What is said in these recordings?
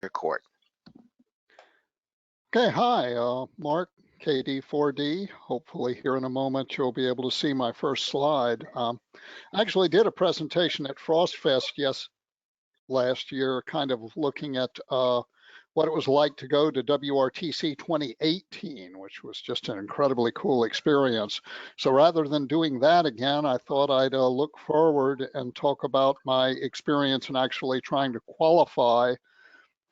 Record. Okay, hi, Mark, KD4D. Hopefully here in a moment you'll be able to see my first slide. I actually did a presentation at FrostFest last year, kind of looking at what it was like to go to WRTC 2018, which was just an incredibly cool experience. So rather than doing that again, I thought I'd look forward and talk about my experience in actually trying to qualify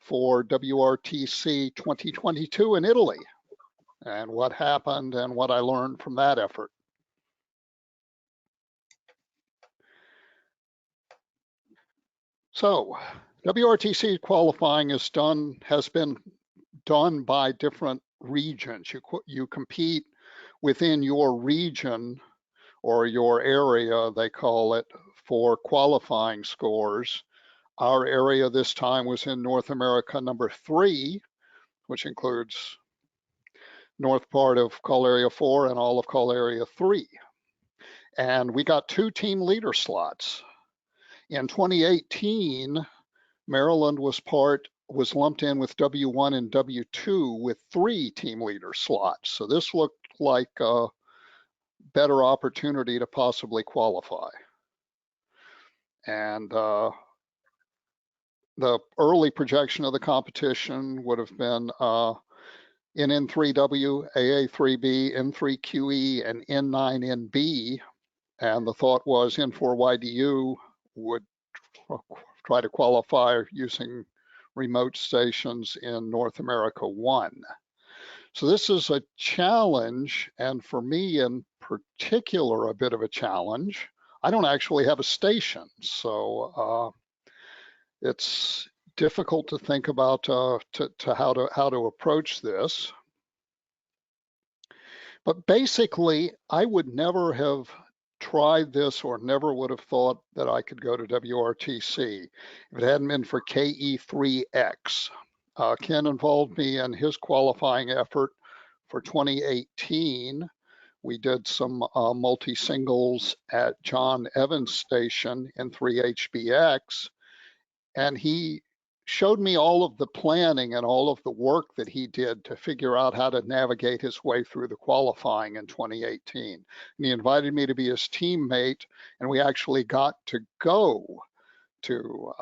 for WRTC 2022 in Italy, and what happened and what I learned from that effort. So WRTC qualifying has been done by different regions. You compete within your region or your area, they call it, for qualifying scores. Our area this time was in North America number 3, which includes north part of call area 4 and all of call area 3. And we got 2 team leader slots. In 2018, Maryland was lumped in with W1 and W2 with 3 team leader slots. So this looked like a better opportunity to possibly qualify. And the early projection of the competition would have been in N3W, AA3B, N3QE, and N9NB. And the thought was N4YDU would try to qualify using remote stations in North America 1. So this is a challenge, and for me in particular, a bit of a challenge. I don't actually have a station, so it's difficult to think about how to approach this. But basically, I would never have tried this or never would have thought that I could go to WRTC if it hadn't been for KE3X. Ken involved me in his qualifying effort for 2018. We did some multi-singles at John Evans Station in 3HBX, and he showed me all of the planning and all of the work that he did to figure out how to navigate his way through the qualifying in 2018. And he invited me to be his teammate, and we actually got to go to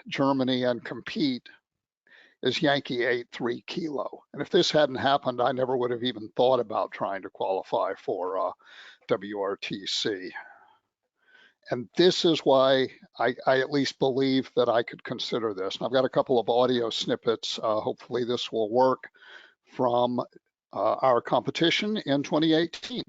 Germany and compete as Yankee 8-3 Kilo. And if this hadn't happened, I never would have even thought about trying to qualify for WRTC. And this is why I at least believe that I could consider this. And I've got a couple of audio snippets. Hopefully this will work from our competition in 2018.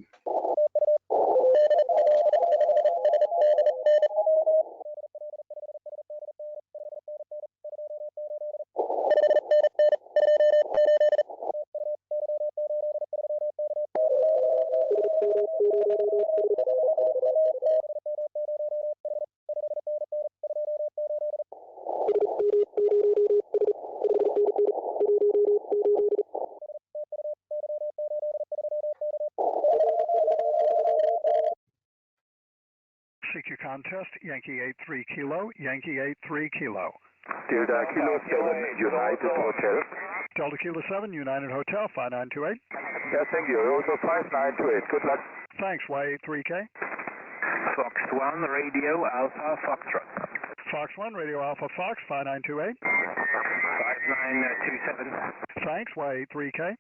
CQ contest, Yankee 8-3 Kilo, Yankee 8-3 Kilo. Delta Kilo 7, United Hotel. Delta Kilo 7, United Hotel, 5928. Yeah, thank you. Also 5928. Good luck. Thanks, Y83K. Fox 1, Radio Alpha Foxtrot. Fox 1, Radio Alpha Fox, 5928. 5927. Thanks, Y83K.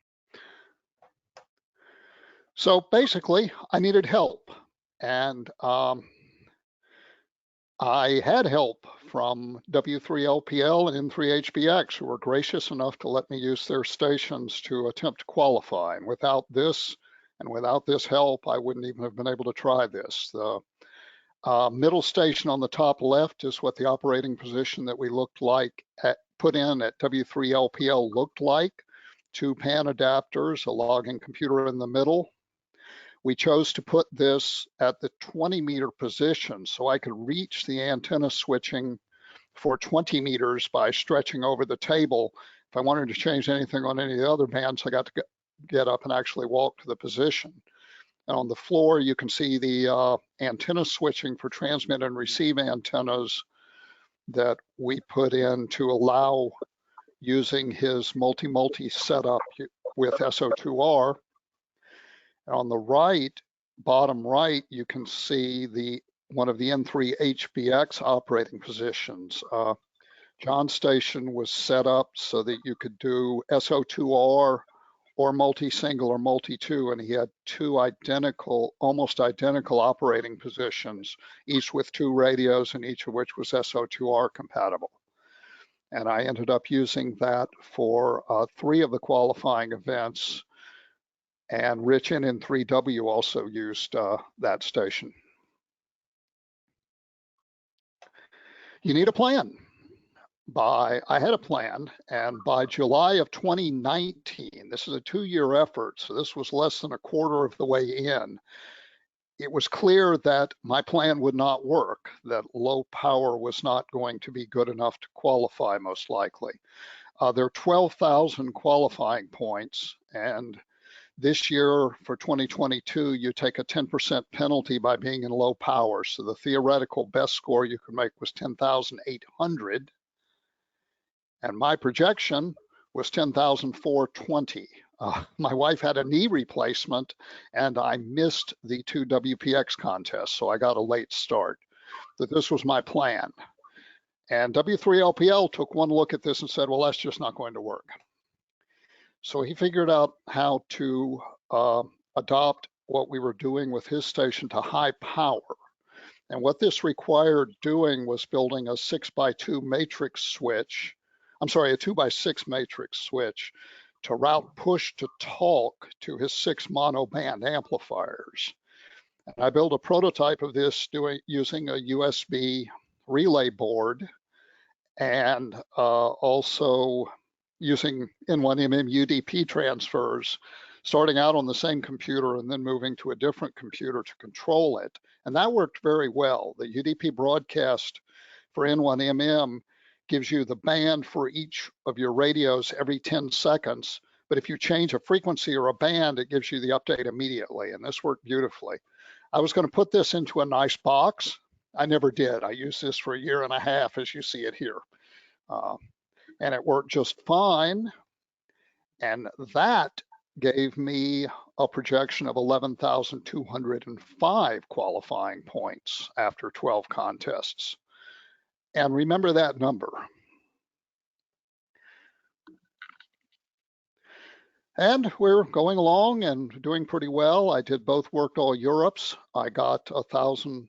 So basically, I needed help. And I had help from W3LPL and N3HBX, who were gracious enough to let me use their stations to attempt to qualify. And without this help, I wouldn't even have been able to try this. The middle station on the top left is what the operating position that we put in at W3LPL looked like. 2 PAN adapters, a logging computer in the middle. We chose to put this at the 20-meter position so I could reach the antenna switching for 20 meters by stretching over the table. If I wanted to change anything on any of the other bands, I got to get up and actually walk to the position. And on the floor, you can see the antenna switching for transmit and receive antennas that we put in to allow using his multi-multi setup with SO2R. On the right, bottom right, you can see one of the N3 HBX operating positions. John's station was set up so that you could do SO2R or multi-single or multi-two, and he had two almost identical operating positions, each with two radios and each of which was SO2R compatible. And I ended up using that for 3 of the qualifying events, and Rich NN3W also used that station. You need a plan. I had a plan, and by July of 2019, this is a 2-year effort, so this was less than a quarter of the way in, it was clear that my plan would not work, that low power was not going to be good enough to qualify, most likely. There are 12,000 qualifying points, and this year for 2022, you take a 10% penalty by being in low power. So the theoretical best score you could make was 10,800. And my projection was 10,420. My wife had a knee replacement and I missed the 2 WPX contests, so I got a late start. But this was my plan. And W3LPL took one look at this and said, well, that's just not going to work. So he figured out how to adopt what we were doing with his station to high power. And what this required doing was building a 6x2 matrix switch, a 2x6 matrix switch to route push to talk to his 6 monoband amplifiers. And I built a prototype of this using a USB relay board and also using N1MM UDP transfers, starting out on the same computer and then moving to a different computer to control it. And that worked very well. The UDP broadcast for N1MM gives you the band for each of your radios every 10 seconds. But if you change a frequency or a band, it gives you the update immediately. And this worked beautifully. I was going to put this into a nice box. I never did. I used this for 1.5 years, as you see it here. And it worked just fine. And that gave me a projection of 11,205 qualifying points after 12 contests. And remember that number. And we're going along and doing pretty well. I did both Worked All Europes. I got 1,000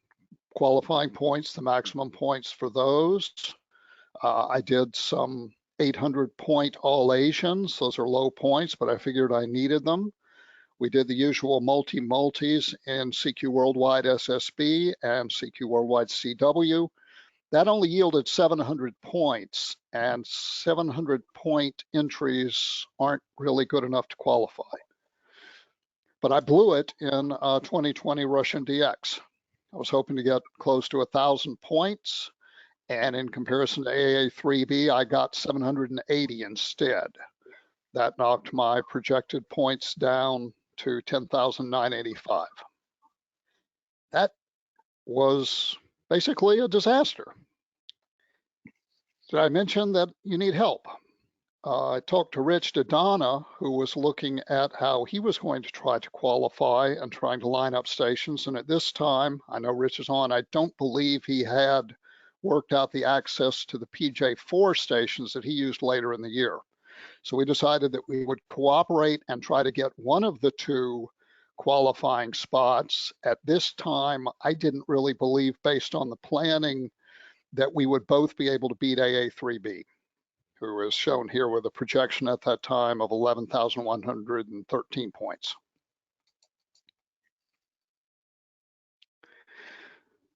qualifying points, the maximum points for those. I did some 800 point All Asians. Those are low points, but I figured I needed them. We did the usual multi-multis in CQ Worldwide SSB and CQ Worldwide CW. That only yielded 700 points, and 700 point entries aren't really good enough to qualify. But I blew it in 2020 Russian DX. I was hoping to get close to 1,000 points, and in comparison to AA3B, I got 780 instead. That knocked my projected points down to 10,985. That was basically a disaster. Did I mention that you need help? I talked to Rich Dodonna, who was looking at how he was going to try to qualify and trying to line up stations. And at this time, I know Rich is on, I don't believe he had worked out the access to the PJ4 stations that he used later in the year. So we decided that we would cooperate and try to get one of the 2 qualifying spots. At this time, I didn't really believe, based on the planning, that we would both be able to beat AA3B, who is shown here with a projection at that time of 11,113 points.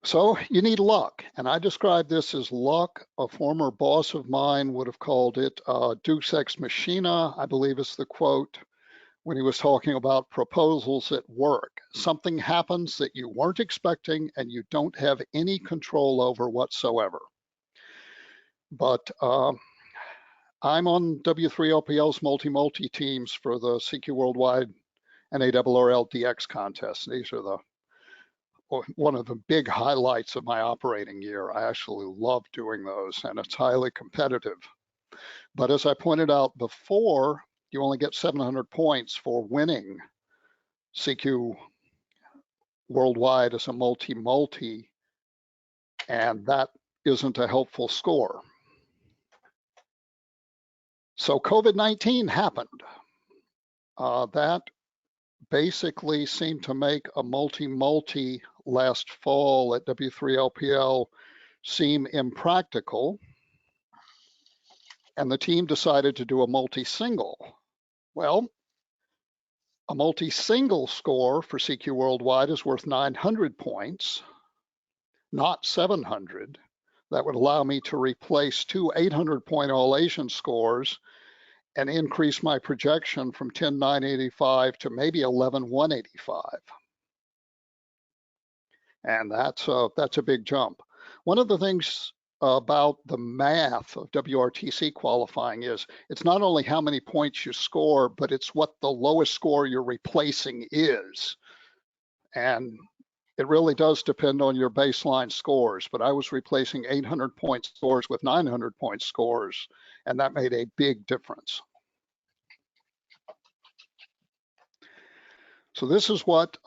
So you need luck, and I describe this as luck. A former boss of mine would have called it Deus Ex Machina, I believe is the quote, when he was talking about proposals at work. Something happens that you weren't expecting and you don't have any control over whatsoever. But I'm on W3LPL's multi-multi teams for the CQ Worldwide and ARRL DX contest. These are one of the big highlights of my operating year. I actually love doing those, and it's highly competitive. But as I pointed out before, you only get 700 points for winning CQ Worldwide as a multi-multi, and that isn't a helpful score. So COVID-19 happened. That basically seemed to make a multi-multi last fall at W3LPL seem impractical, and the team decided to do a multi-single. Well, a multi-single score for CQ Worldwide is worth 900 points, not 700. That would allow me to replace two 800-point All-Asian scores and increase my projection from 10,985 to maybe 11,185. And that's a big jump. One of the things about the math of WRTC qualifying is it's not only how many points you score, but it's what the lowest score you're replacing is. And it really does depend on your baseline scores, but I was replacing 800-point scores with 900-point scores, and that made a big difference. So this is what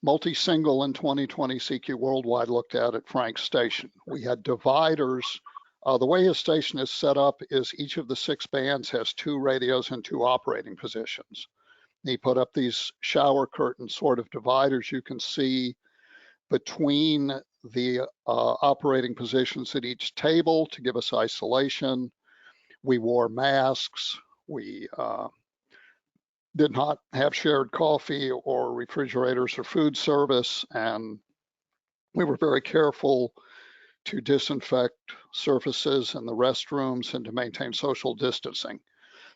multi-single in 2020 CQ Worldwide looked at Frank's station. We had dividers. The way his station is set up is each of the 6 bands has 2 radios and 2 operating positions. He put up these shower curtain sort of dividers you can see between the operating positions at each table to give us isolation. We wore masks. We did not have shared coffee or refrigerators or food service, and we were very careful to disinfect surfaces in the restrooms and to maintain social distancing.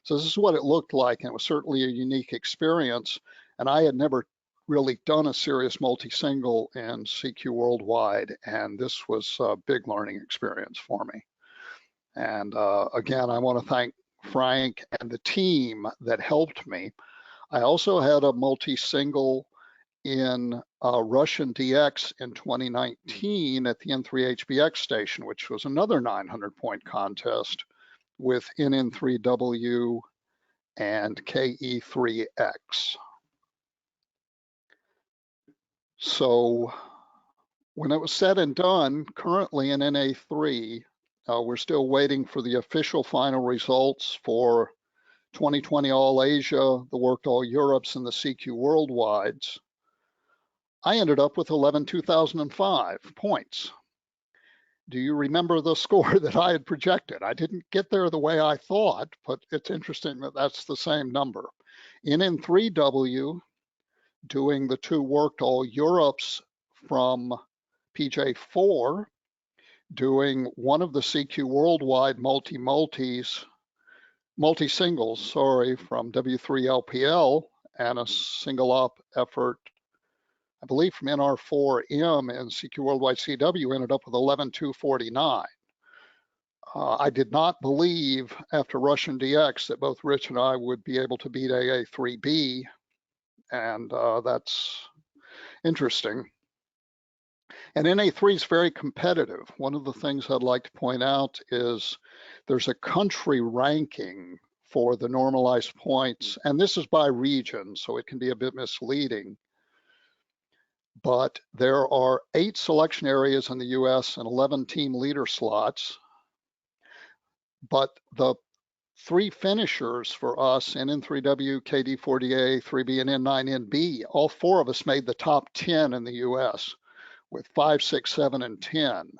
So this is what it looked like, and it was certainly a unique experience, and I had never really done a serious multi-single in CQ Worldwide, and this was a big learning experience for me. And again, I want to thank Frank and the team that helped me. I also had a multi-single in Russian DX in 2019 at the N3HBX station, which was another 900-point contest with NN3W and KE3X. So when it was said and done, currently in NA3, we're still waiting for the official final results for 2020 All Asia, the Worked All Europes, and the CQ Worldwides. I ended up with 11,2005 points. Do you remember the score that I had projected? I didn't get there the way I thought, but it's interesting that that's the same number. NN3W, doing the 2 Worked All Europes from PJ4, doing one of the CQ Worldwide multi-singles, from W3LPL, and a single op effort, I believe from NR4M and CQ Worldwide CW, ended up with 11,249. I did not believe after Russian DX that both Rich and I would be able to beat AA3B, and that's interesting. And NA3 is very competitive. One of the things I'd like to point out is there's a country ranking for the normalized points, and this is by region, so it can be a bit misleading. But there are 8 selection areas in the US and 11 team leader slots. But the 3 finishers for us, NN3W, KD4D, 3B, and N9NB, all 4 of us made the top 10 in the US with 5, 6, 7, and 10.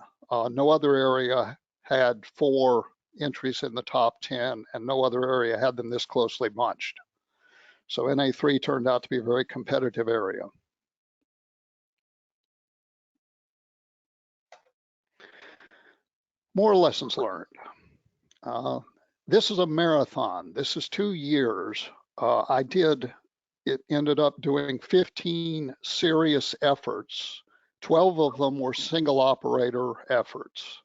No other area had 4 entries in the top 10, and no other area had them this closely bunched. So NA3 turned out to be a very competitive area. More lessons learned. This is a marathon. This is 2 years. It ended up doing 15 serious efforts. 12 of them were single operator efforts,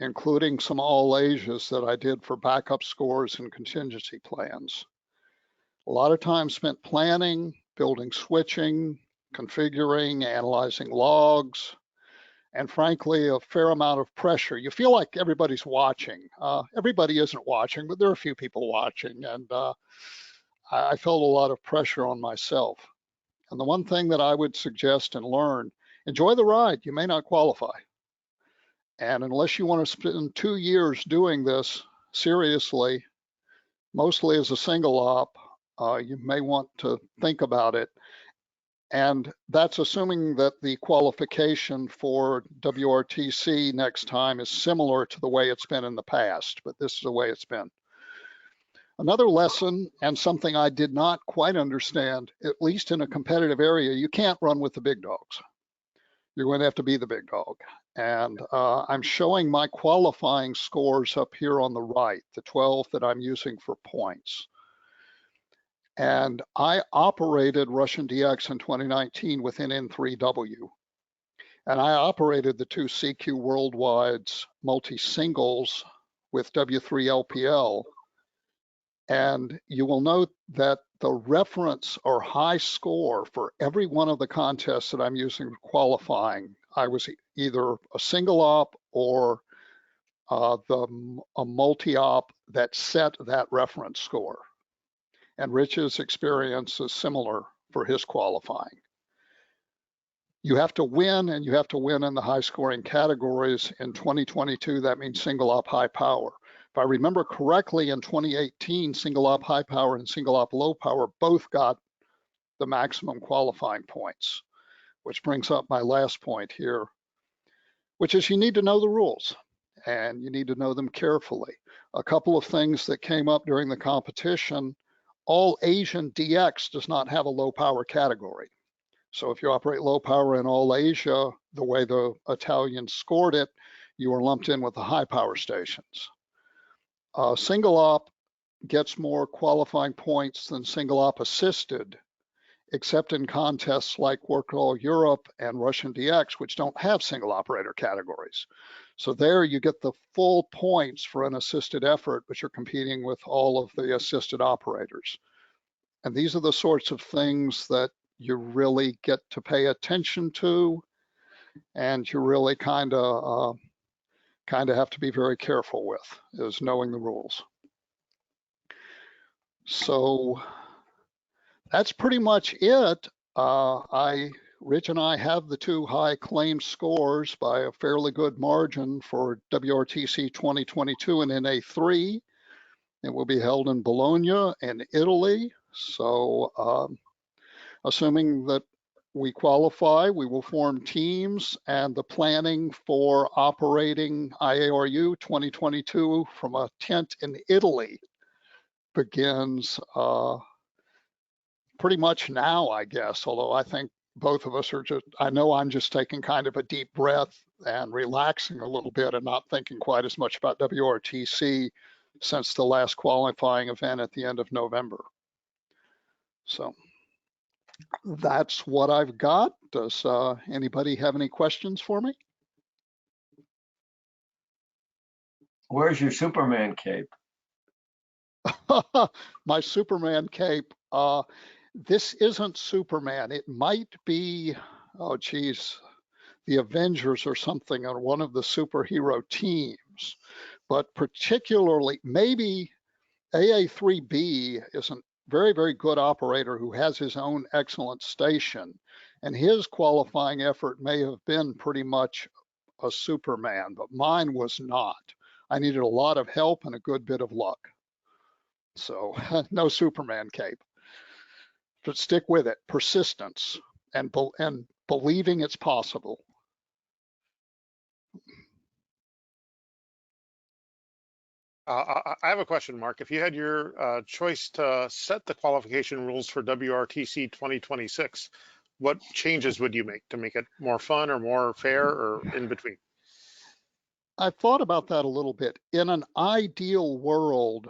including some All Asias that I did for backup scores and contingency plans. A lot of time spent planning, building switching, configuring, analyzing logs, and frankly, a fair amount of pressure. You feel like everybody's watching. Everybody isn't watching, but there are a few people watching, and I felt a lot of pressure on myself. And the one thing that I would suggest and learn, enjoy the ride. You may not qualify. And unless you want to spend 2 years doing this seriously, mostly as a single op, you may want to think about it. And that's assuming that the qualification for WRTC next time is similar to the way it's been in the past, but this is the way it's been. Another lesson, and something I did not quite understand, at least in a competitive area, you can't run with the big dogs. You're going to have to be the big dog. And I'm showing my qualifying scores up here on the right, the 12 that I'm using for points. And I operated Russian DX in 2019 with N3W. And I operated the 2 CQ Worldwides multi-singles with W3LPL. And you will note that the reference or high score for every one of the contests that I'm using for qualifying, I was either a single op or a multi-op that set that reference score. And Rich's experience is similar for his qualifying. You have to win, and you have to win in the high scoring categories. In 2022, that means single op high power. If I remember correctly, in 2018, single op high power and single op low power both got the maximum qualifying points, which brings up my last point here, which is you need to know the rules, and you need to know them carefully. A couple of things that came up during the competition: all Asian DX does not have a low power category. So if you operate low power in all Asia, the way the Italians scored it, you are lumped in with the high power stations. Single op gets more qualifying points than single op assisted, except in contests like Work All Europe and Russian DX, which don't have single operator categories. So there you get the full points for an assisted effort, but you're competing with all of the assisted operators. And these are the sorts of things that you really get to pay attention to, and you really kind of have to be very careful with, is knowing the rules. So that's pretty much it. Rich and I have the 2 high claim scores by a fairly good margin for WRTC 2022 and NA3. It will be held in Bologna in Italy. So assuming that we qualify, we will form teams, and the planning for operating IARU 2022 from a tent in Italy begins pretty much now, I guess, although I think both of us are I know I'm just taking kind of a deep breath and relaxing a little bit and not thinking quite as much about WRTC since the last qualifying event at the end of November. So that's what I've got. Does anybody have any questions for me? Where's your Superman cape? My Superman cape. This isn't Superman. It might be, oh geez, the Avengers or something, or one of the superhero teams. But particularly, maybe AA3B is a very, very good operator who has his own excellent station. And his qualifying effort may have been pretty much a Superman, but mine was not. I needed a lot of help and a good bit of luck. So no Superman cape. But stick with it, persistence, and believing it's possible. I have a question, Mark. If you had your choice to set the qualification rules for WRTC 2026, what changes would you make to make it more fun or more fair or in between? I thought about that a little bit. In an ideal world,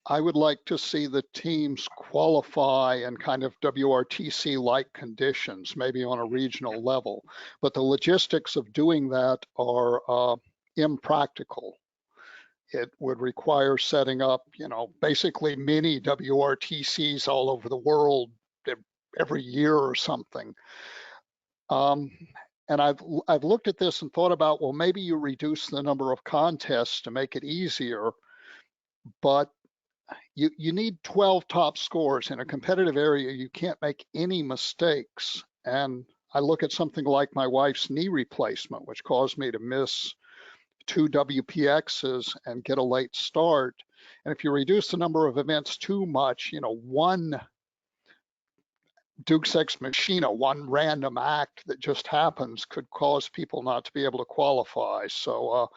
I would like to see the teams qualify in kind of WRTC-like conditions, maybe on a regional level. But the logistics of doing that are impractical. It would require setting up, basically mini WRTCs all over the world every year or something. and I've looked at this and thought about, well, maybe you reduce the number of contests to make it easier, but you need 12 top scores in a competitive area. You can't make any mistakes. And I look at something like my wife's knee replacement, which caused me to miss 2 WPXs and get a late start. And if you reduce the number of events too much, one Dukes Ex Machina, one random act that just happens could cause people not to be able to qualify. So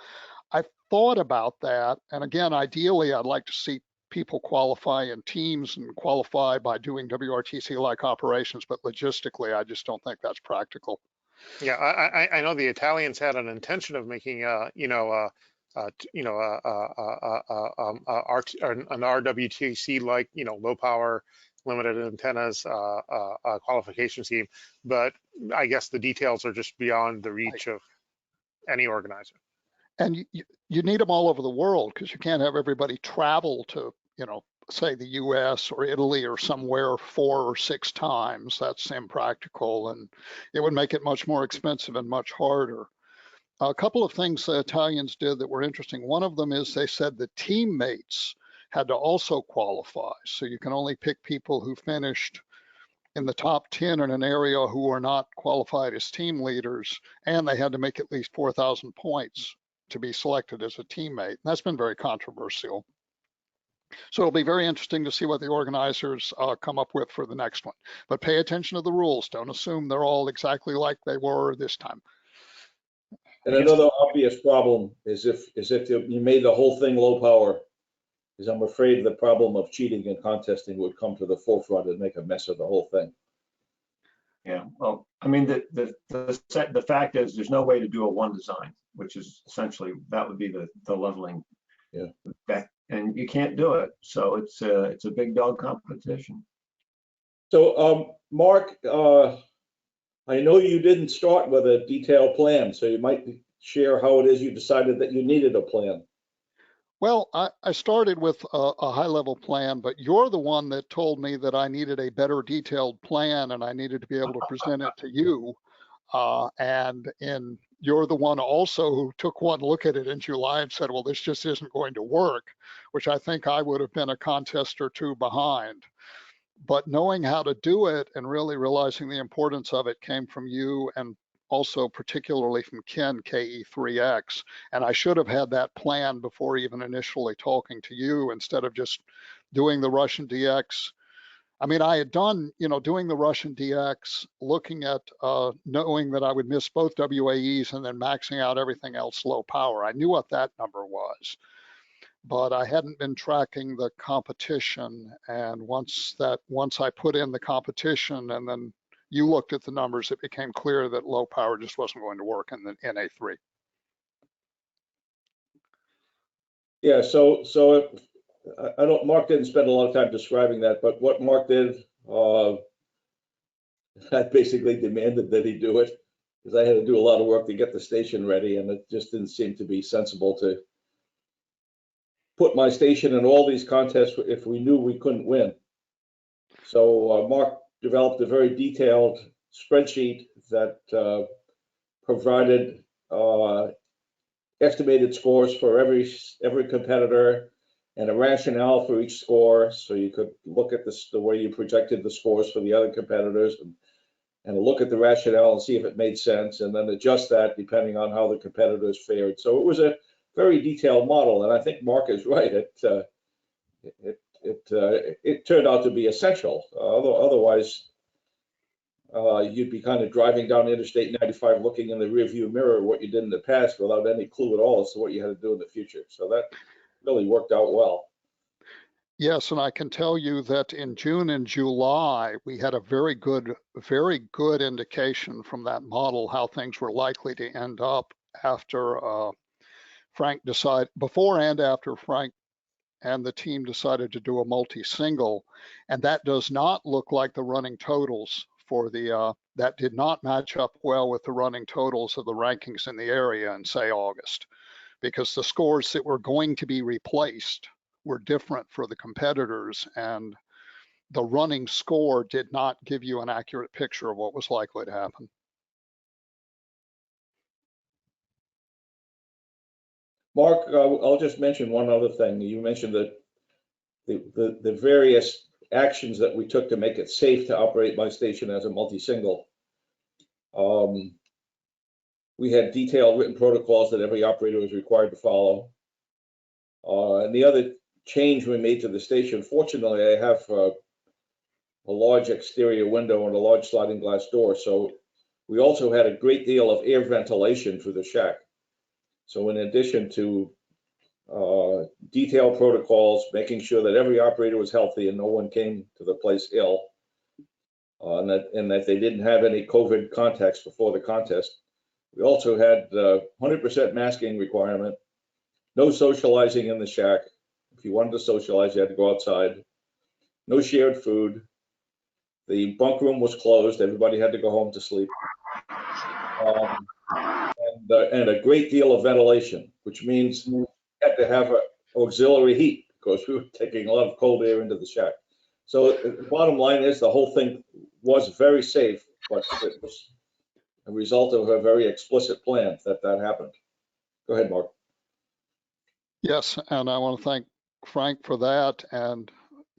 I thought about that. And again, ideally, I'd like to see people qualify in teams and qualify by doing WRTC-like operations, but logistically, I just don't think that's practical. Yeah, I know the Italians had an intention of making an RWTC like low power limited antennas qualification scheme, but I guess the details are just beyond the reach of any organizer. And you need them all over the world, because you can't have everybody travel to, say the US or Italy or somewhere 4 or 6 times. That's impractical, and it would make it much more expensive and much harder. A couple of things the Italians did that were interesting. One of them is they said the teammates had to also qualify. So you can only pick people who finished in the top 10 in an area who are not qualified as team leaders, and they had to make at least 4,000 points to be selected as a teammate. And that's been very controversial. So it'll be very interesting to see what the organizers come up with for the next one. But pay attention to the rules. Don't assume they're all exactly like they were this time. And another obvious problem is if you made the whole thing low power, is I'm afraid the problem of cheating and contesting would come to the forefront and make a mess of the whole thing. Yeah, well, I mean, the fact is there's no way to do a one design, which is essentially, that would be the leveling. Yeah. And you can't do it. So it's a big dog competition. So Mark, I know you didn't start with a detailed plan, so you might share how it is you decided that you needed a plan. Well, I started with a high-level plan, but you're the one that told me that I needed a better detailed plan and I needed to be able to present it to you. And you're the one also who took one look at it in July and said, well, this just isn't going to work, which I think I would have been a contest or two behind. But knowing how to do it and really realizing the importance of it came from you, and also particularly from Ken, KE3X. And I should have had that plan before even initially talking to you, instead of just doing the Russian DX. I mean, I had done, doing the Russian DX, looking at knowing that I would miss both WAEs and then maxing out everything else low power. I knew what that number was, but I hadn't been tracking the competition. And once I put in the competition and then you looked at the numbers, it became clear that low power just wasn't going to work in the NA3. Yeah, so I don't, Mark didn't spend a lot of time describing that, but what Mark did, I basically demanded that he do it, because I had to do a lot of work to get the station ready, and it just didn't seem to be sensible to put my station in all these contests if we knew we couldn't win. So Mark developed a very detailed spreadsheet that provided estimated scores for every competitor and a rationale for each score, so you could look at the way you projected the scores for the other competitors and look at the rationale and see if it made sense, and then adjust that depending on how the competitors fared. So it was a very detailed model, and I think Mark is right. It turned out to be essential. Otherwise, you'd be kind of driving down Interstate 95 looking in the rearview mirror what you did in the past without any clue at all as to what you had to do in the future. So that really worked out well. Yes, and I can tell you that in June and July, we had a very good indication from that model how things were likely to end up after Frank decided, before and after Frank and the team decided to do a multi-single. And that does not look like the running totals for the, that did not match up well with the running totals of the rankings in the area in, say, August, because the scores that were going to be replaced were different for the competitors, and the running score did not give you an accurate picture of what was likely to happen. Mark, I'll just mention one other thing. You mentioned that the various actions that we took to make it safe to operate my station as a multi-single. We had detailed written protocols that every operator was required to follow. And the other change we made to the station, fortunately, I have a large exterior window and a large sliding glass door. So we also had a great deal of air ventilation through the shack. So in addition to detailed protocols, making sure that every operator was healthy and no one came to the place ill, and that they didn't have any COVID contacts before the contest. We also had 100% masking requirement, no socializing in the shack. If you wanted to socialize, you had to go outside. No shared food. The bunk room was closed. Everybody had to go home to sleep. And a great deal of ventilation, which means you had to have auxiliary heat because we were taking a lot of cold air into the shack. So the bottom line is the whole thing was very safe, but it was a result of a very explicit plan that happened. Go ahead, Mark. Yes, and I want to thank Frank for that. And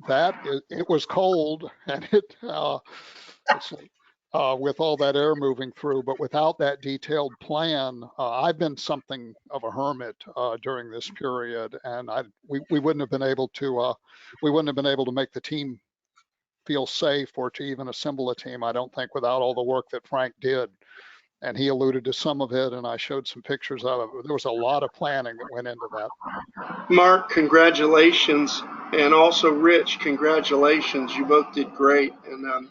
it was cold, and with all that air moving through, but without that detailed plan, I've been something of a hermit during this period, and we wouldn't have been able to make the team feel safe or to even assemble a team, I don't think, without all the work that Frank did. And he alluded to some of it, and I showed some pictures of it. There was a lot of planning that went into that. Mark, congratulations. And also Rich, congratulations. You both did great. And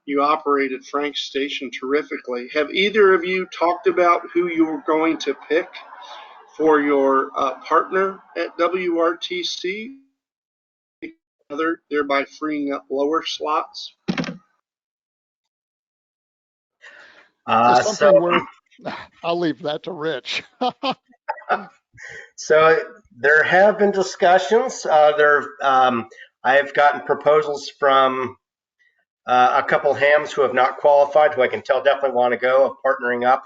you operated Frank's station terrifically. Have either of you talked about who you were going to pick for your partner at WRTC, thereby freeing up lower slots? I'll leave that to Rich. So there have been discussions. I've gotten proposals from a couple hams who have not qualified, who I can tell definitely want to go, of partnering up.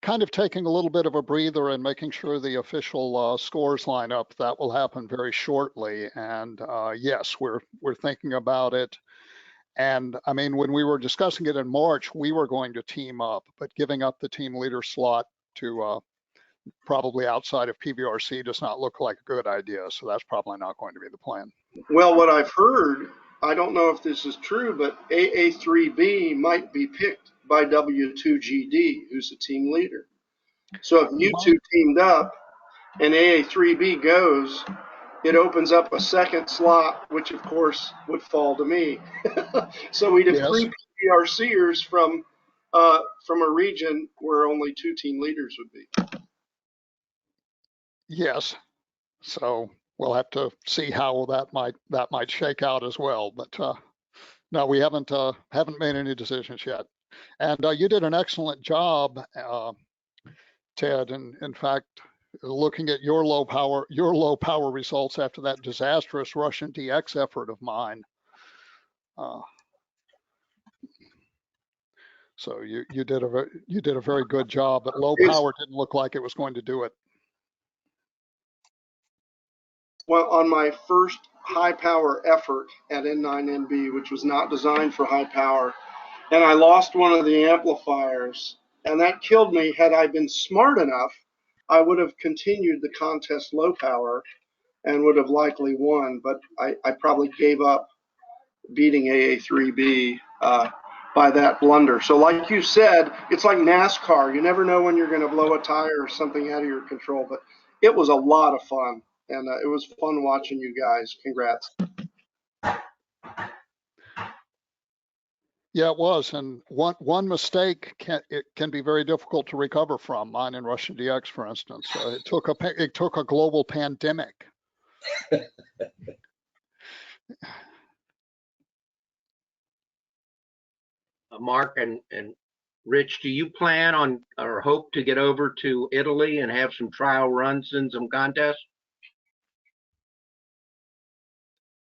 Kind of taking a little bit of a breather and making sure the official scores line up. That will happen very shortly. And yes, we're thinking about it. And I mean, when we were discussing it in March, we were going to team up, but giving up the team leader slot to probably outside of PVRC does not look like a good idea. So that's probably not going to be the plan. Well, what I've heard, I don't know if this is true, but AA3B might be picked by W2GD, who's the team leader. So if you two teamed up and AA3B goes, it opens up a second slot, which of course would fall to me. So we'd have three PVRCers from a region where only two team leaders would be. Yes. So we'll have to see how that might shake out as well. But no, we haven't made any decisions yet. And you did an excellent job, Ted. And in fact, looking at your low power results after that disastrous Russian DX effort of mine. So you did a very good job, but low power didn't look like it was going to do it. Well, on my first high power effort at N9NB, which was not designed for high power, and I lost one of the amplifiers, and that killed me. Had I been smart enough, I would have continued the contest low power and would have likely won, but I probably gave up beating AA3B by that blunder. So like you said, it's like NASCAR. You never know when you're going to blow a tire or something out of your control, but it was a lot of fun. And it was fun watching you guys. Congrats. Yeah, it was. And one mistake can be very difficult to recover from. Mine in Russian DX, for instance, it took a global pandemic. Mark and Rich, do you plan on or hope to get over to Italy and have some trial runs and some contests?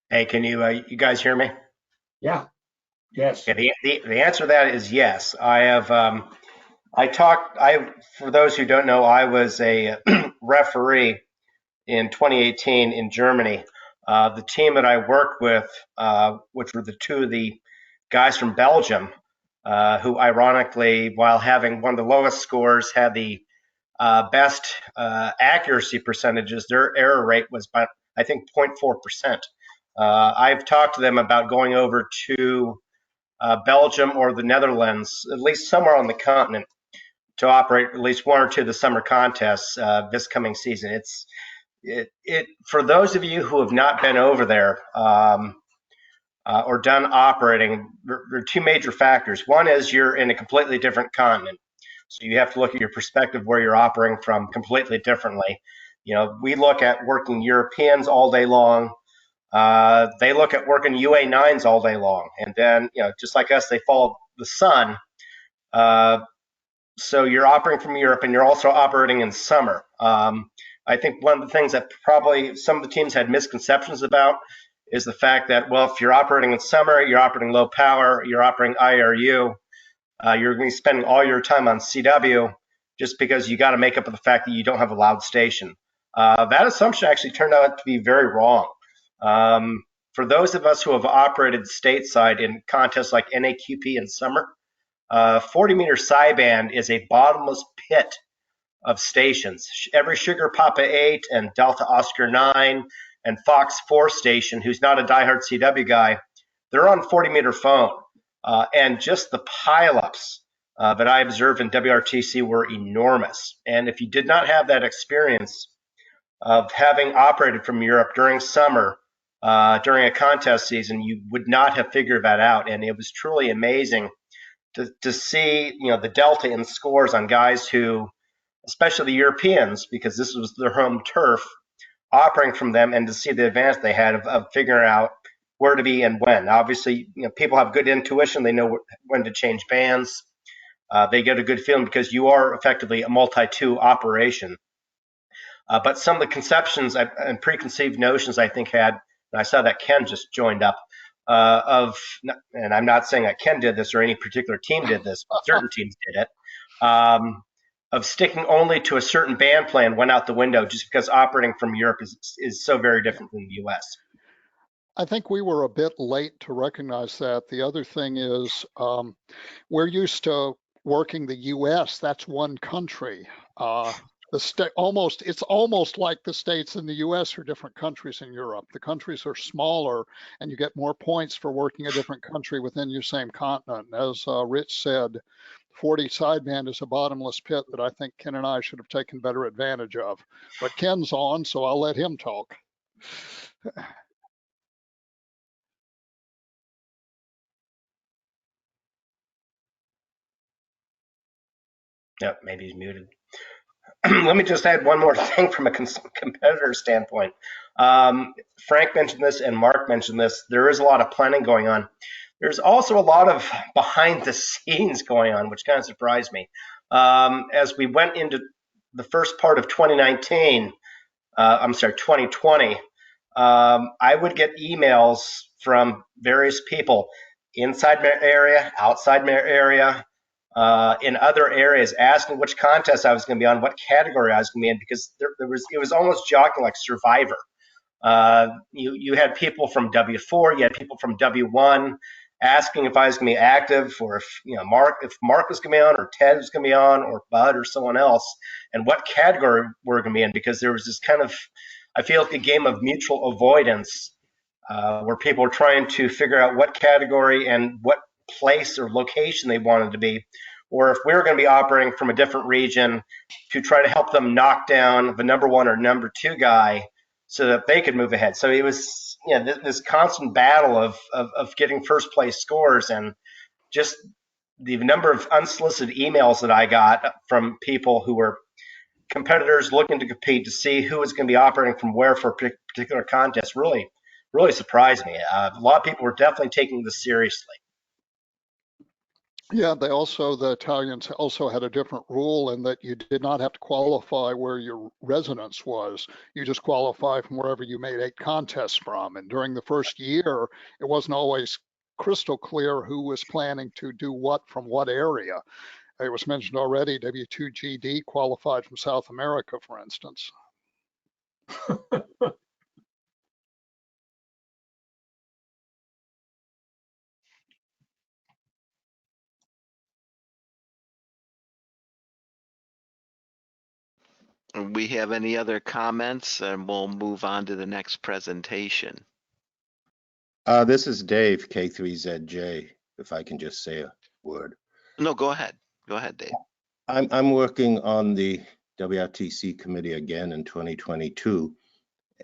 Hey, can you guys hear me? Yeah. Yes. Yeah, the answer to that is yes. I have For those who don't know, I was a referee in 2018 in Germany. The team that I worked with, which were the two of the guys from Belgium, who ironically, while having one of the lowest scores, had the best accuracy percentages. Their error rate was about, I think, 0.4%. I've talked to them about going over to Belgium or the Netherlands, at least somewhere on the continent, to operate at least one or two of the summer contests this coming season. It for those of you who have not been over there or done operating, there are two major factors. One is you're in a completely different continent, so you have to look at your perspective where you're operating from completely differently. You know, we look at working Europeans all day long. They look at working UA9s all day long, and then, you know, just like us, they follow the sun. So you're operating from Europe, and you're also operating in summer. I think one of the things that probably some of the teams had misconceptions about is the fact that, well, if you're operating in summer, you're operating low power, you're operating IRU, you're going to be spending all your time on CW just because you got to make up for the fact that you don't have a loud station. That assumption actually turned out to be very wrong. For those of us who have operated stateside in contests like NAQP in summer, 40-meter sideband is a bottomless pit of stations. Every Sugar Papa 8 and Delta Oscar 9 and Fox 4 station, who's not a diehard CW guy, they're on 40-meter phone. And just the pileups that I observed in WRTC were enormous. And if you did not have that experience of having operated from Europe during summer, during a contest season, you would not have figured that out. And it was truly amazing to see, you know, the delta in scores on guys who, especially the Europeans, because this was their home turf, operating from them, and to see the advantage they had of figuring out where to be and when. Obviously, you know, people have good intuition. They know when to change bands. They get a good feeling because you are effectively a multi-2 operation. But some of the conceptions and preconceived notions I think had, and I saw that Ken just joined up, and I'm not saying that Ken did this or any particular team did this, but certain teams did it, of sticking only to a certain band plan went out the window just because operating from Europe is so very different than the US. I think we were a bit late to recognize that. The other thing is we're used to working the US, that's one country. It's almost like the states in the US are different countries in Europe. The countries are smaller and you get more points for working a different country within your same continent. As Rich said, 40 sideband is a bottomless pit that I think Ken and I should have taken better advantage of. But Ken's on, so I'll let him talk. Yep, maybe he's muted. Let me just add one more thing from a competitor standpoint. Frank mentioned this and Mark mentioned this. There is a lot of planning going on. There's also a lot of behind the scenes going on, which kind of surprised me. As we went into the first part of 2020, I would get emails from various people inside my area, outside my area, in other areas, asking which contest I was going to be on, what category I was going to be in, because it was almost jockeying like Survivor. You had people from W4, you had people from W1 asking if I was going to be active, or if Mark was going to be on, or Ted was going to be on, or Bud, or someone else, and what category we're going to be in, because there was this kind of, I feel like a game of mutual avoidance where people were trying to figure out what category and what place or location they wanted to be, or if we were going to be operating from a different region to try to help them knock down the number 1 or number 2 guy so that they could move ahead. So it was this constant battle of getting first place scores, and just the number of unsolicited emails that I got from people who were competitors looking to compete to see who was going to be operating from where for a particular contest really surprised me. A lot of people were definitely taking this seriously. Yeah, the Italians also had a different rule in that you did not have to qualify where your residence was. You just qualify from wherever you made 8 contests from. And during the first year, it wasn't always crystal clear who was planning to do what from what area. it was mentioned already, W2GD qualified from South America, for instance. We have any other comments, and we'll move on to the next presentation. This is Dave, K3ZJ, if I can just say a word. No, go ahead. Go ahead, Dave. I'm working on the WRTC committee again in 2022,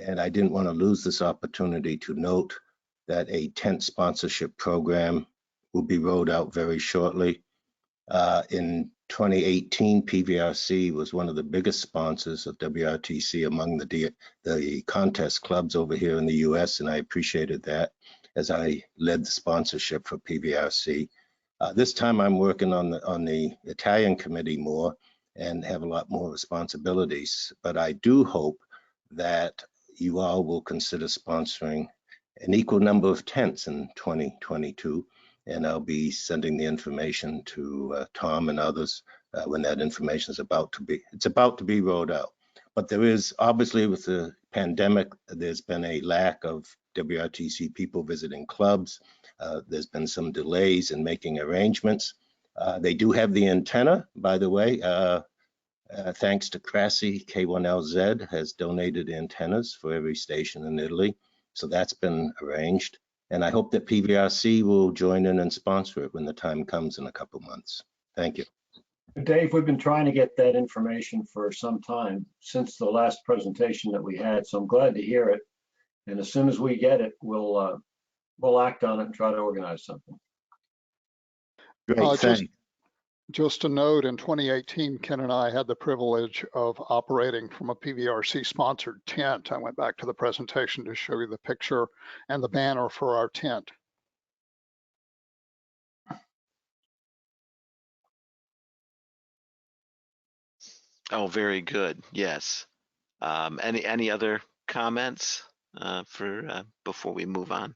and I didn't want to lose this opportunity to note that a tent sponsorship program will be rolled out very shortly. In 2018, PVRC was one of the biggest sponsors of WRTC among the contest clubs over here in the US, and I appreciated that as I led the sponsorship for PVRC. This time I'm working on the Italian committee more and have a lot more responsibilities, but I do hope that you all will consider sponsoring an equal number of tents in 2022. And I'll be sending the information to Tom and others when that information is about to be rolled out. But there is, obviously, with the pandemic, there's been a lack of WRTC people visiting clubs. There's been some delays in making arrangements. They do have the antenna, by the way. Thanks to Crassi, K1LZ has donated antennas for every station in Italy. So that's been arranged. And I hope that PVRC will join in and sponsor it when the time comes in a couple months. Thank you. Dave, we've been trying to get that information for some time since the last presentation that we had. So I'm glad to hear it. And as soon as we get it, we'll act on it and try to organize something. Great, thanks. Just a note, in 2018, Ken and I had the privilege of operating from a PVRC sponsored tent. I went back to the presentation to show you the picture and the banner for our tent. Oh, very good. Yes. Any other comments before we move on?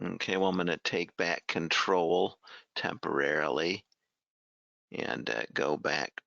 Okay, well, I'm going to take back control temporarily and go back